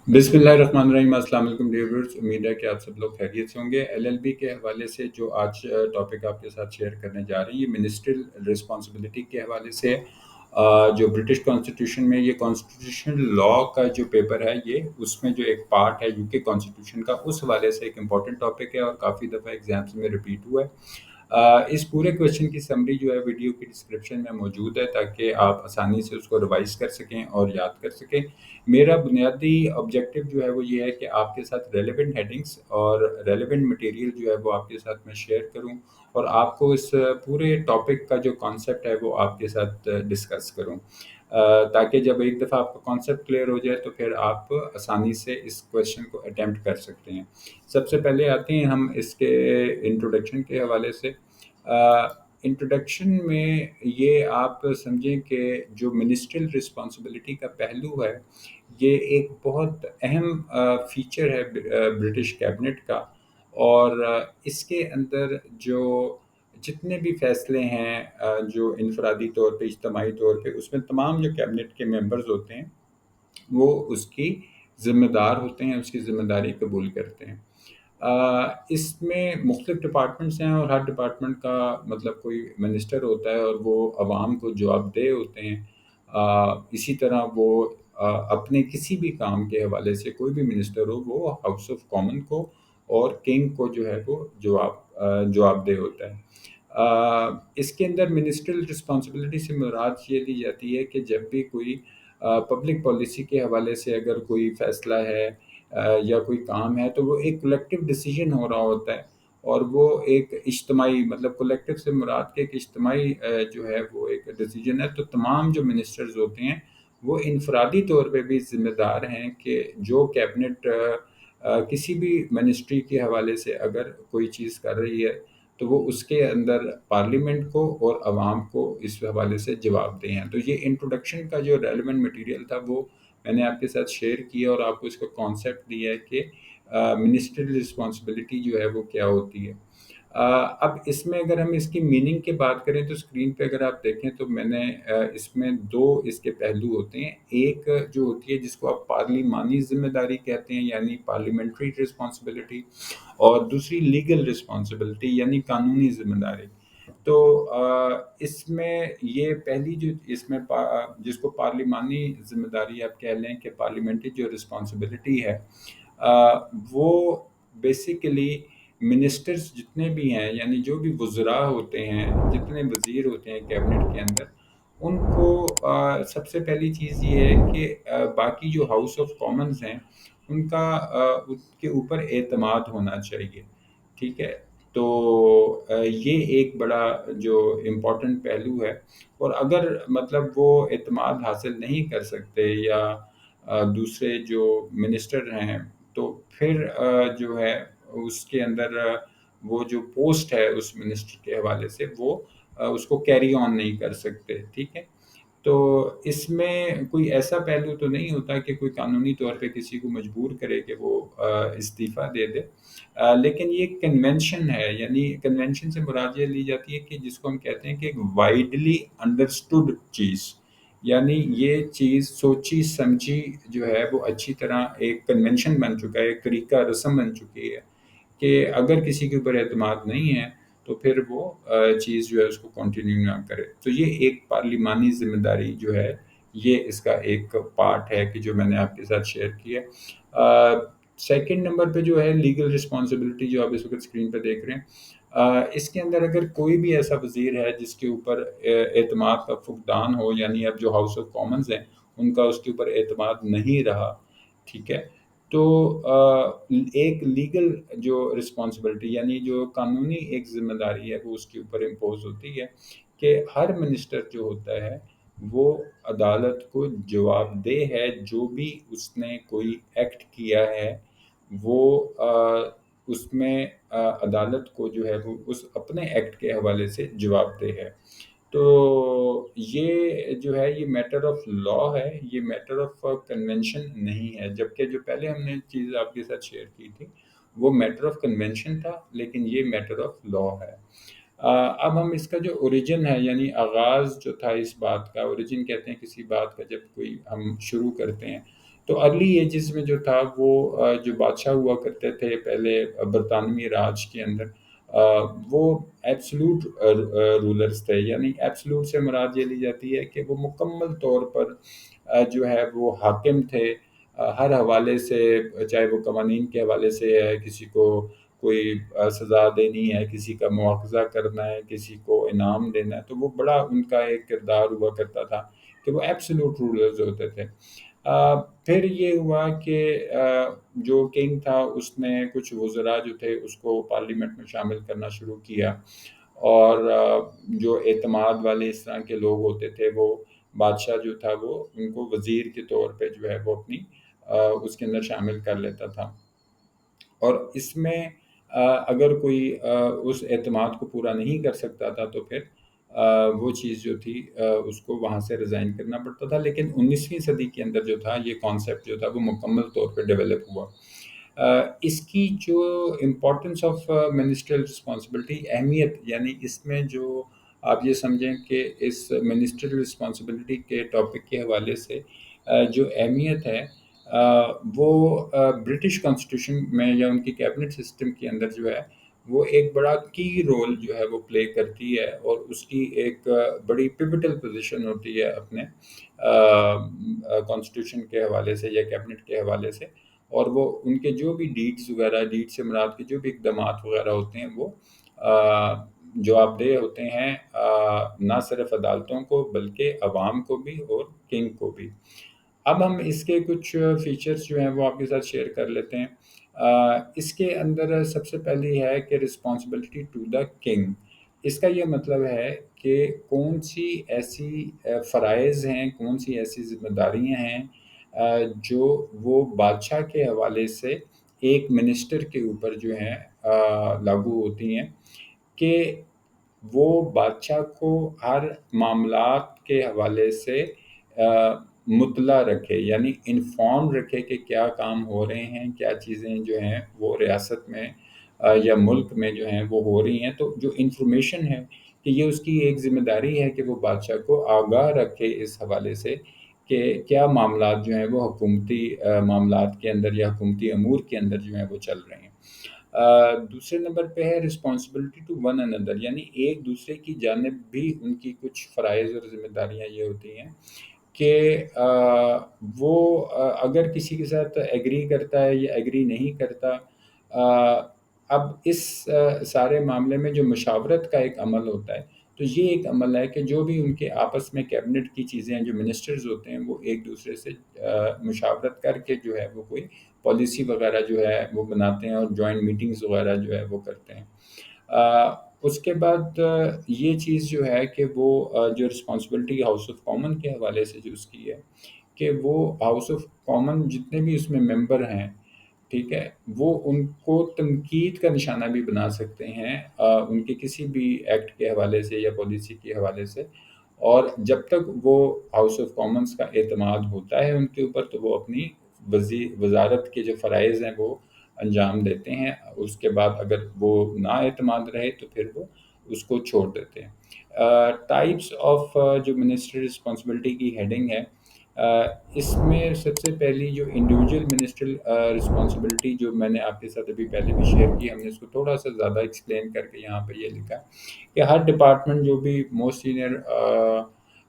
बिस्मिल्लाहिर्रहमानिर्रहीम। अस्सलाम वालेकुम डियर व्यूअर्स, उम्मीद है कि आप सब लोग खैरियत से होंगे। एलएलबी के हवाले से जो आज टॉपिक आपके साथ शेयर करने जा रहे हैं, ये मिनिस्ट्रियल रिस्पॉन्सिबिलिटी के हवाले से है। जो ब्रिटिश कॉन्स्टिट्यूशन में ये कॉन्स्टिट्यूशनल लॉ का जो पेपर है, ये उसमें जो एक पार्ट है यूके कॉन्स्टिट्यूशन का, उस हवाले से एक इम्पॉर्टेंट टॉपिक है और काफ़ी दफ़ा एग्जाम्स में रिपीट हुआ है। इस पूरे क्वेश्चन की समरी जो है वीडियो की डिस्क्रिप्शन में मौजूद है, ताकि आप आसानी से उसको रिवाइज कर सकें और याद कर सकें। मेरा बुनियादी ऑब्जेक्टिव जो है वो ये है कि आपके साथ रेलेवेंट हेडिंग्स और रेलेवेंट मटेरियल जो है वो आपके साथ मैं शेयर करूं और आपको इस पूरे टॉपिक का जो कॉन्सेप्ट है वो आपके साथ डिस्कस करूं, ताकि जब एक दफ़ा आपका कॉन्सेप्ट क्लियर हो जाए तो फिर आप आसानी से इस क्वेश्चन को अटेम्प्ट कर सकते हैं। सबसे पहले आते हैं हम इसके इंट्रोडक्शन के हवाले से। इंट्रोडक्शन में ये आप समझें कि जो मिनिस्ट्रियल रिस्पॉन्सिबिलिटी का पहलू है, ये एक बहुत अहम फीचर है ब्रिटिश कैबिनेट का। और इसके अंदर जो जितने भी फैसले हैं, जो इनफरादी तौर पे, इज्तमाही तौर पे, उसमें तमाम जो कैबिनेट के मेंबर्स होते हैं वो उसकी ज़िम्मेदार होते हैं, उसकी ज़िम्मेदारी कबूल करते हैं। इसमें मुख्तलिफ डिपार्टमेंट्स हैं और हर डिपार्टमेंट का मतलब कोई मिनिस्टर होता है और वो अवाम को जवाबदेह होते हैं। इसी तरह वो अपने किसी भी काम के हवाले से, कोई भी मिनिस्टर हो, वो हाउस ऑफ कॉमन को और किंग को जो है वो जवाबदेह होता है। इसके अंदर मिनिस्ट्रियल रिस्पॉन्सिबिलिटी से मुराद ये ली जाती है कि जब भी कोई पब्लिक पॉलिसी के हवाले से अगर कोई फ़ैसला है या कोई काम है, तो वो एक कलेक्टिव डिसीजन हो रहा होता है और वो एक इज्तमाही, मतलब कलेक्टिव से मुराद के एक इज्तमाही जो है वो एक डिसीजन है। तो तमाम जो मिनिस्टर्स होते हैं वो इनफरादी तौर पे भी ज़िम्मेदार हैं कि जो कैबिनेट किसी भी मिनिस्ट्री के हवाले से अगर कोई चीज़ कर रही है, तो वो उसके अंदर पार्लियामेंट को और अवाम को इस हवाले से जवाबदेह हैं। तो ये इंट्रोडक्शन का जो रेलेवेंट मटेरियल था वो मैंने आपके साथ शेयर किया और आपको इसका कॉन्सेप्ट दिया है कि मिनिस्ट्रियल रिस्पॉन्सिबिलिटी जो है वो क्या होती है। अब इसमें अगर हम इसकी मीनिंग की बात करें तो स्क्रीन पे अगर आप देखें तो मैंने इसमें 2 इसके पहलू होते हैं। एक जो होती है जिसको आप पार्लिमानी ज़िम्मेदारी कहते हैं, यानी पार्लियामेंट्री रिस्पॉन्सिबिलिटी, और दूसरी लीगल रिस्पॉन्सिबिलिटी यानी कानूनी ज़िम्मेदारी। तो इसमें ये पहली जो इसमें जिसको पार्लिमानी ज़िम्मेदारी आप कह लें कि पार्लियामेंट्री जो रिस्पॉन्सिबिलिटी है, वो बेसिकली मिनिस्टर्स जितने भी हैं, यानी जो भी वज़रा होते हैं, जितने वज़ीर होते हैं कैबिनेट के अंदर, उनको सबसे पहली चीज़ ये है कि बाकी जो हाउस ऑफ कॉमन्स हैं, उनका उसके ऊपर एतमाद होना चाहिए, ठीक है? तो ये एक बड़ा जो इम्पोर्टेंट पहलू है। और अगर मतलब वो एतमाद हासिल नहीं कर सकते या दूसरे जो मिनिस्टर हैं, तो फिर जो है उसके अंदर वो जो पोस्ट है उस मिनिस्टर के हवाले से वो उसको कैरी ऑन नहीं कर सकते, ठीक है? तो इसमें कोई ऐसा पहलू तो नहीं होता कि कोई कानूनी तौर पे किसी को मजबूर करे कि वो इस्तीफ़ा दे दे। लेकिन ये कन्वेंशन है, यानी कन्वेंशन से मुराद ये ली जाती है कि जिसको हम कहते हैं कि एक वाइडली अंडरस्टूड चीज़, यानी ये चीज़ सोची समझी जो है वो अच्छी तरह एक कन्वेंशन बन चुका है, एक तरीका रस्म बन चुकी है कि अगर किसी के ऊपर एतमाद नहीं है तो फिर वो चीज़ जो है उसको कंटिन्यू ना करे। तो ये एक पार्लिमानी ज़िम्मेदारी जो है, ये इसका एक पार्ट है कि जो मैंने आपके साथ शेयर किया। सेकंड नंबर पे जो है लीगल रिस्पॉन्सिबिलिटी, जो आप इस वक़्त स्क्रीन पे देख रहे हैं। इसके अंदर अगर कोई भी ऐसा वज़ीर है जिसके ऊपर एतमाद का फुक़दान हो, यानी अब जो हाउस ऑफ कॉमन्स हैं, उनका उसके ऊपर एतमाद नहीं रहा, ठीक है? तो एक लीगल जो रिस्पॉन्सिबिलिटी, यानी जो कानूनी एक ज़िम्मेदारी है वो उसके ऊपर इम्पोज़ होती है कि हर मिनिस्टर जो होता है वो अदालत को जवाबदेह है, जो भी उसने कोई एक्ट किया है वो उसमें अदालत को जो है वो उस अपने एक्ट के हवाले से जवाबदेह है। तो ये जो है ये मैटर ऑफ लॉ है, ये मैटर ऑफ कन्वेंशन नहीं है। जबकि जो पहले हमने चीज़ आपके साथ शेयर की थी, वो मैटर ऑफ कन्वेंशन था, लेकिन ये मैटर ऑफ लॉ है। अब हम इसका जो ओरिजिन है, यानी आगाज़ जो था इस बात का, ओरिजिन कहते हैं किसी बात का जब कोई हम शुरू करते हैं, تو ارلی ایجز میں جو تھا وہ جو بادشاہ ہوا کرتے تھے پہلے برطانوی راج کے اندر، وہ ایبسلوٹ رولرز تھے، یعنی ایبسلوٹ سے مراد یہ لی جاتی ہے کہ وہ مکمل طور پر جو ہے وہ حاکم تھے ہر حوالے سے، چاہے وہ قوانین کے حوالے سے ہے، کسی کو کوئی سزا دینی ہے، کسی کا مواخذہ کرنا ہے، کسی کو انعام دینا ہے، تو وہ بڑا ان کا ایک کردار ہوا کرتا تھا کہ وہ ایبسلوٹ رولرز ہوتے تھے۔ پھر یہ ہوا کہ جو کنگ تھا اس نے کچھ وزراء جو تھے اس کو پارلیمنٹ میں شامل کرنا شروع کیا، اور جو اعتماد والے اس طرح کے لوگ ہوتے تھے وہ بادشاہ جو تھا وہ ان کو وزیر کے طور پہ جو ہے وہ اپنی اس کے اندر شامل کر لیتا تھا، اور اس میں اگر کوئی اس اعتماد کو پورا نہیں کر سکتا تھا تو پھر وہ چیز جو تھی اس کو وہاں سے ریزائن کرنا پڑتا تھا۔ لیکن 19ویں صدی کے اندر جو تھا یہ کانسیپٹ جو تھا وہ مکمل طور پہ ڈیولپ ہوا۔ اس کی جو امپورٹنس آف منسٹریل رسپانسبلٹی، اہمیت، یعنی اس میں جو آپ یہ سمجھیں کہ اس منسٹریل رسپانسبلٹی کے ٹاپک کے حوالے سے جو اہمیت ہے وہ برٹش کانسٹیٹیوشن میں یا ان کی کیبنٹ سسٹم کے اندر جو ہے وہ ایک بڑا کی رول جو ہے وہ پلے کرتی ہے، اور اس کی ایک بڑی پیوٹل پوزیشن ہوتی ہے اپنے کانسٹیٹیوشن کے حوالے سے یا کیبنٹ کے حوالے سے، اور وہ ان کے جو بھی ڈیڈز وغیرہ، ڈیڈ سے مراد کے جو بھی اقدامات وغیرہ ہوتے ہیں وہ جواب دہ ہوتے ہیں نہ صرف عدالتوں کو بلکہ عوام کو بھی اور کنگ کو بھی۔ اب ہم اس کے کچھ فیچرز جو ہیں وہ آپ کے ساتھ شیئر کر لیتے ہیں۔ اس کے اندر سب سے پہلی ہے کہ رسپانسبلٹی ٹو دا کنگ۔ اس کا یہ مطلب ہے کہ کون سی ایسی فرائض ہیں، کون سی ایسی ذمہ داریاں ہیں جو وہ بادشاہ کے حوالے سے ایک منسٹر کے اوپر جو ہیں لاگو ہوتی ہیں، کہ وہ بادشاہ کو ہر معاملات کے حوالے سے مطلع رکھے، یعنی انفارم رکھے کہ کیا کام ہو رہے ہیں، کیا چیزیں جو ہیں وہ ریاست میں یا ملک میں جو ہیں وہ ہو رہی ہیں۔ تو جو انفارمیشن ہے کہ یہ اس کی ایک ذمہ داری ہے کہ وہ بادشاہ کو آگاہ رکھے اس حوالے سے کہ کیا معاملات جو ہیں وہ حکومتی معاملات کے اندر یا حکومتی امور کے اندر جو ہیں وہ چل رہے ہیں۔ دوسرے نمبر پہ ہے رسپانسبلٹی ٹو ون اندر، یعنی ایک دوسرے کی جانب بھی ان کی کچھ فرائض اور ذمہ داریاں یہ ہوتی ہیں کہ وہ اگر کسی کے ساتھ ایگری کرتا ہے یا ایگری نہیں کرتا، اب اس سارے معاملے میں جو مشاورت کا ایک عمل ہوتا ہے، تو یہ ایک عمل ہے کہ جو بھی ان کے آپس میں کیبنٹ کی چیزیں ہیں، جو منسٹرز ہوتے ہیں وہ ایک دوسرے سے مشاورت کر کے جو ہے وہ کوئی پالیسی وغیرہ جو ہے وہ بناتے ہیں، اور جوائنٹ میٹنگز وغیرہ جو ہے وہ کرتے ہیں۔ اس کے بعد یہ چیز جو ہے کہ وہ جو رسپانسبلٹی ہاؤس آف کامن کے حوالے سے جو اس کی ہے کہ وہ ہاؤس آف کامن جتنے بھی اس میں ممبر ہیں، ٹھیک ہے، وہ ان کو تنقید کا نشانہ بھی بنا سکتے ہیں ان کے کسی بھی ایکٹ کے حوالے سے یا پالیسی کے حوالے سے، اور جب تک وہ ہاؤس آف کامنس کا اعتماد ہوتا ہے ان کے اوپر تو وہ اپنی وزارت کے جو فرائض ہیں وہ انجام دیتے ہیں۔ اس کے بعد اگر وہ نا اعتماد رہے تو پھر وہ اس کو چھوڑ دیتے ہیں۔ ٹائپس آف جو منسٹری رسپانسبلٹی کی ہیڈنگ ہے، اس میں سب سے پہلی جو انڈیویجول منسٹریل رسپانسبلٹی جو میں نے آپ کے ساتھ ابھی پہلے بھی شیئر کی، ہم نے اس کو تھوڑا سا زیادہ ایکسپلین کر کے یہاں پہ یہ لکھا کہ ہر ڈپارٹمنٹ جو بھی موسٹ سینئر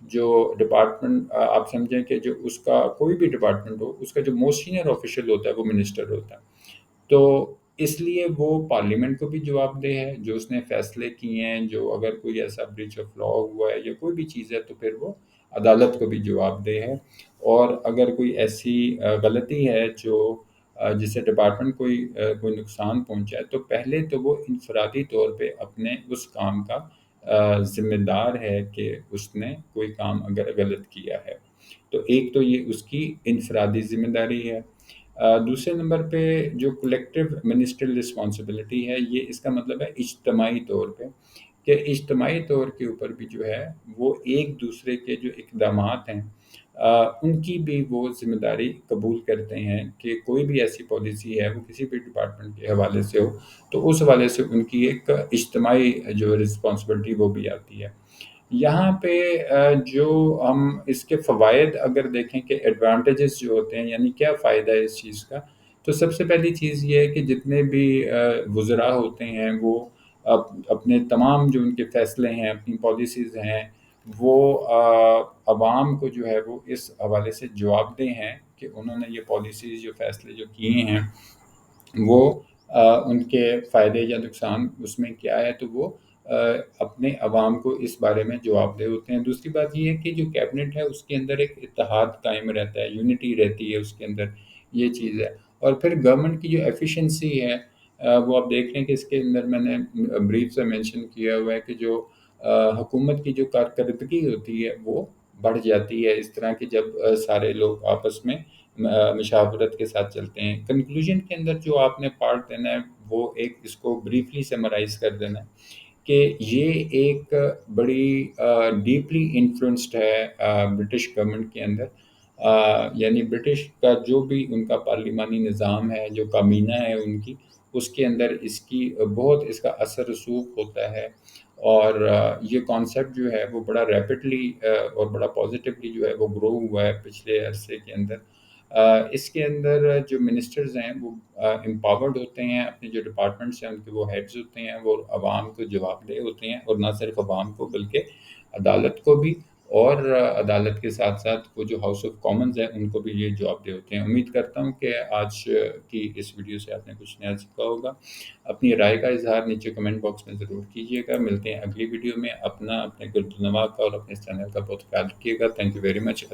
جو ڈپارٹمنٹ آپ سمجھیں کہ جو اس کا کوئی بھی ڈپارٹمنٹ ہو، اس کا جو موسٹ سینئر آفیشل ہوتا ہے وہ منسٹر ہوتا ہے، تو اس لیے وہ پارلیمنٹ کو بھی جواب دہ ہے جو اس نے فیصلے کیے ہیں، جو اگر کوئی ایسا بریچ آف لا ہوا ہے یا کوئی بھی چیز ہے تو پھر وہ عدالت کو بھی جواب دہ ہے، اور اگر کوئی ایسی غلطی ہے جو جسے ڈپارٹمنٹ کوئی نقصان پہنچائے تو پہلے تو وہ انفرادی طور پہ اپنے اس کام کا ذمہ دار ہے کہ اس نے کوئی کام اگر غلط کیا ہے، تو ایک تو یہ اس کی انفرادی ذمہ داری ہے۔ دوسرے نمبر پہ جو کلیکٹیو منسٹریل رسپانسبلٹی ہے، یہ اس کا مطلب ہے اجتماعی طور پہ، کہ اجتماعی طور کے اوپر بھی جو ہے وہ ایک دوسرے کے جو اقدامات ہیں ان کی بھی وہ ذمہ داری قبول کرتے ہیں کہ کوئی بھی ایسی پالیسی ہے وہ کسی بھی ڈپارٹمنٹ کے حوالے سے ہو تو اس حوالے سے ان کی ایک اجتماعی جو رسپانسبلٹی وہ بھی آتی ہے۔ यहाँ पे जो हम इसके फ़वाइद अगर देखें कि एडवांटेजेस जो होते हैं, यानी क्या फ़ायदा है इस चीज़ का, तो सबसे पहली चीज़ ये है कि जितने भी वुज़रा होते हैं वो अपने तमाम जो उनके फ़ैसले हैं, अपनी पॉलिसीज़ हैं, वो अवाम को जो है वो इस हवाले से जवाबदेह हैं कि उन्होंने ये पॉलिसीज़ जो फ़ैसले जो किए हैं वो उनके फ़ायदे या नुकसान उसमें क्या है, तो वो अ, अपने अवाम को इस बारे में जवाबदेह होते हैं। दूसरी बात ये है कि जो कैबिनेट है उसके अंदर एक इत्तेहाद कायम रहता है, यूनिटी रहती है उसके अंदर, ये चीज़ है। और फिर गवर्नमेंट की जो एफिशिएंसी है वो आप देख लें कि इसके अंदर मैंने ब्रीफ से मेंशन किया हुआ है कि जो हुकूमत की जो कारकर्दगी होती है वो बढ़ जाती है इस तरह की जब सारे लोग आपस में मशावरत के साथ चलते हैं। कंक्लूजन के अंदर जो आपने पार्ट देना है वो एक इसको ब्रीफली समराइज़ कर देना है कि ये एक बड़ी डीपली इन्फ्लुएंस्ड है ब्रिटिश गवर्नमेंट के अंदर, यानी ब्रिटिश का जो भी उनका पार्लिमानी निज़ाम है, जो काबीना है उनकी, उसके अंदर इसकी बहुत इसका असर रसूख होता है। और ये कॉन्सेप्ट जो है वो बड़ा रैपिडली और बड़ा पॉजिटिवली जो है वो ग्रो हुआ है पिछले अरसे के अंदर। इसके अंदर जो मिनिस्टर्स हैं वो एम्पावर्ड होते हैं, अपने जो डिपार्टमेंट्स हैं उनके वो हेड्स होते हैं, वो अवाम को जवाबदेह होते हैं, और ना सिर्फ अवाम को बल्कि अदालत को भी, और अदालत के साथ साथ वो जो हाउस ऑफ कॉमन्स है उनको भी ये जवाबदेह होते हैं। उम्मीद करता हूँ कि आज की इस वीडियो से आपने कुछ नया सीखा होगा। अपनी राय का इजहार नीचे कमेंट बॉक्स में ज़रूर कीजिएगा। मिलते हैं अगली वीडियो में। अपना, अपने गुर्दनवा का और अपने चैनल का बहुत ख्याल रखिएगा। Thank you very much.